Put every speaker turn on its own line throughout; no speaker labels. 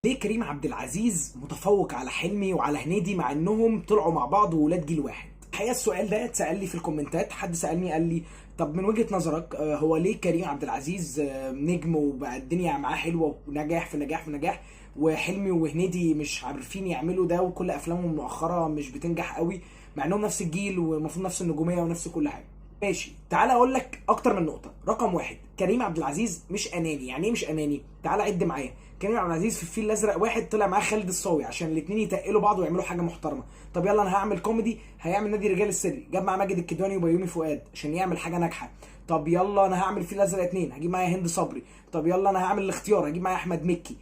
ليه كريم عبد العزيز متفوق على حلمي وعلى هنيدي مع انهم طلعوا مع بعض وولاد جيل واحد؟ الحقيقه السؤال ده اتسال لي في الكومنتات. حد سالني قال لي طب من وجهه نظرك هو ليه كريم عبد العزيز نجم وبقى الدنيا معاه حلوه ونجاح في نجاح في نجاح، وحلمي وهنيدي مش عارفين يعملوا ده وكل افلامهم مؤخرا مش بتنجح قوي مع انهم نفس الجيل والمفروض نفس النجوميه ونفس كل حاجه؟ ماشي، تعالى اقول لك اكتر من نقطه. رقم واحد، كريم عبد العزيز مش اناني. يعني ايه مش اناني؟ تعالى عد معايا. كريم عبد العزيز في الفيل الازرق واحد طلع معاه خالد الصاوي عشان الاثنين يتقلوا بعض ويعملوا حاجه محترمه. طب يلا انا هعمل كوميدي، هيعمل نادي الرجال السري، جاب معاه ماجد الكدواني وبيومي فؤاد عشان يعمل حاجه ناجحه. طب يلا انا هعمل الفيل الازرق اتنين، هجيب معايا هند صبري. طب يلا انا هعمل الاختيار، هجيب معايا احمد مكي.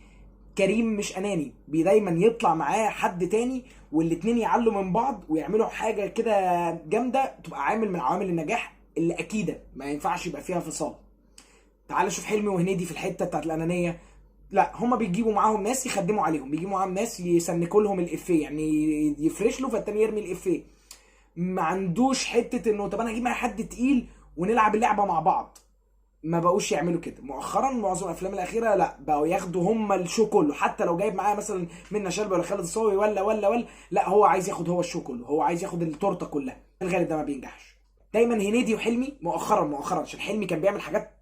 كريم مش اناني، دايما يطلع معاه حد تاني والاتنين يعلوا من بعض ويعملوا حاجه كده جامده تبقى عامل من عوامل النجاح اللي اكيده ما ينفعش يبقى فيها فصال. تعال شوف حلمي وهنيدي في الحته بتاعت الانانيه. لا، هما بيجيبوا معاهم ناس يخدموا عليهم، بيجيبوا معاهم ناس يسنكوا لهم الافيه، يعني يفرش له فالتاني يرمي الافيه. ما عندوش حته انه طب انا هجيب معايا حد تقيل ونلعب اللعبه مع بعض. ما بقوش يعملوا كده مؤخرا. معظم الافلام الاخيره لا، بقوا ياخدوا هم الشو كله، حتى لو جايب معاه مثلا منة شلبي ولا خالد الصاوي ولا لا، هو عايز ياخد هو الشو كله، هو عايز ياخد التورته كلها. الغالب ده ما بينجحش. دايما هنيدي وحلمي مؤخرا عشان حلمي كان بيعمل حاجات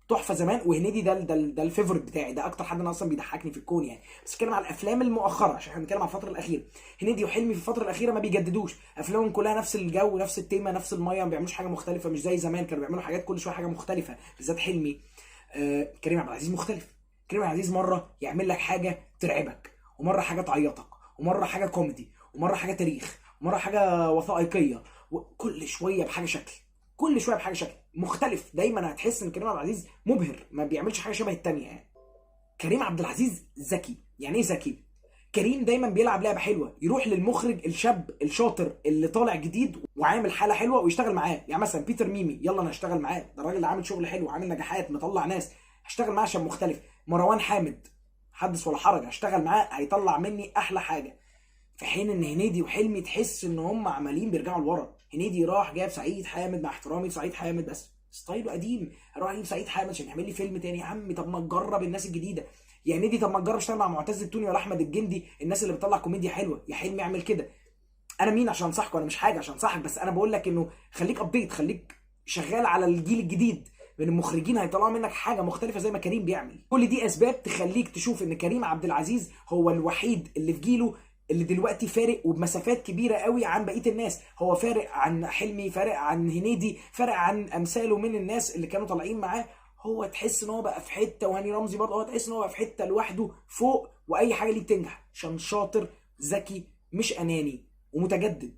تحفه زمان، وهنيدي ده الفيفورت بتاعي، ده اكتر حد انا اصلا بيضحكني في الكون يعني. بس اتكلم على الافلام المؤخره عشان احنا بنتكلم على الفتره الاخيره. هنيدي وحلمي في الفتره الاخيره ما بيجددوش، افلامهم كلها نفس الجو نفس التيمه نفس الميه، ما بيعملوش حاجه مختلفه. مش زي زمان كانوا بيعملوا حاجات كل شويه حاجه مختلفه، بالذات حلمي. كريم عبد العزيز مختلف. كريم عبد العزيز مره يعمل لك حاجه ترعبك، ومره حاجه تعيطك، ومره حاجه كوميدي، ومره حاجه تاريخ، ومره حاجه وثائقيه، وكل شويه بحاجه شكل. كل شويه بحاجه شكل مختلف. دايما هتحس ان كريم عبد العزيز مبهر، ما بيعملش حاجه شبه التانيه يعني. كريم عبد العزيز ذكي. يعني ايه ذكي؟ كريم دايما بيلعب لعبه حلوه، يروح للمخرج الشاب الشاطر اللي طالع جديد وعامل حاله حلوه ويشتغل معاه. يعني مثلا بيتر ميمي، يلا انا هشتغل معاه، ده الراجل عامل شغل حلو، عامل نجاحات، مطلع ناس، هشتغل معاه عشان مختلف. مروان حامد، حدث ولا حرج، هشتغل معاه هيطلع مني احلى حاجه. في حين ان هنيدي وحلمي تحس ان هم عمالين بيرجعوا لورا. هنيدي راح جاب سعيد حامد، مع احترامي لسعيد حامد بس ستايله قديم، اروح اجيب سعيد حامد عشان يعمل لي فيلم تاني؟ يا عم طب ما تجرب الناس الجديده. يا هنيدي طب ما تجرب اشتغل مع معتز التوني ولا احمد الجندي، الناس اللي بتطلع كوميديا حلوه. يا حلمي اعمل كده. انا مين عشان انصحك؟ انا مش حاجه عشان انصحك، بس انا بقول لك انه خليك ابديت، خليك شغال على الجيل الجديد من المخرجين، هيطلعوا منك حاجه مختلفه زي ما كريم بيعمل. كل دي اسباب تخليك تشوف ان كريم عبد العزيز هو الوحيد اللي في جيله اللي دلوقتي فارق وبمسافات كبيره قوي عن بقيه الناس. هو فارق عن حلمي، فارق عن هنيدي، فارق عن امثاله من الناس اللي كانوا طالعين معاه. هو تحس ان هو بقى في حته، وهاني رمزي برضه هو تحس ان هو بقى في حته لوحده فوق، واي حاجه ليه بتنجح عشان شاطر ذكي مش اناني ومتجدد.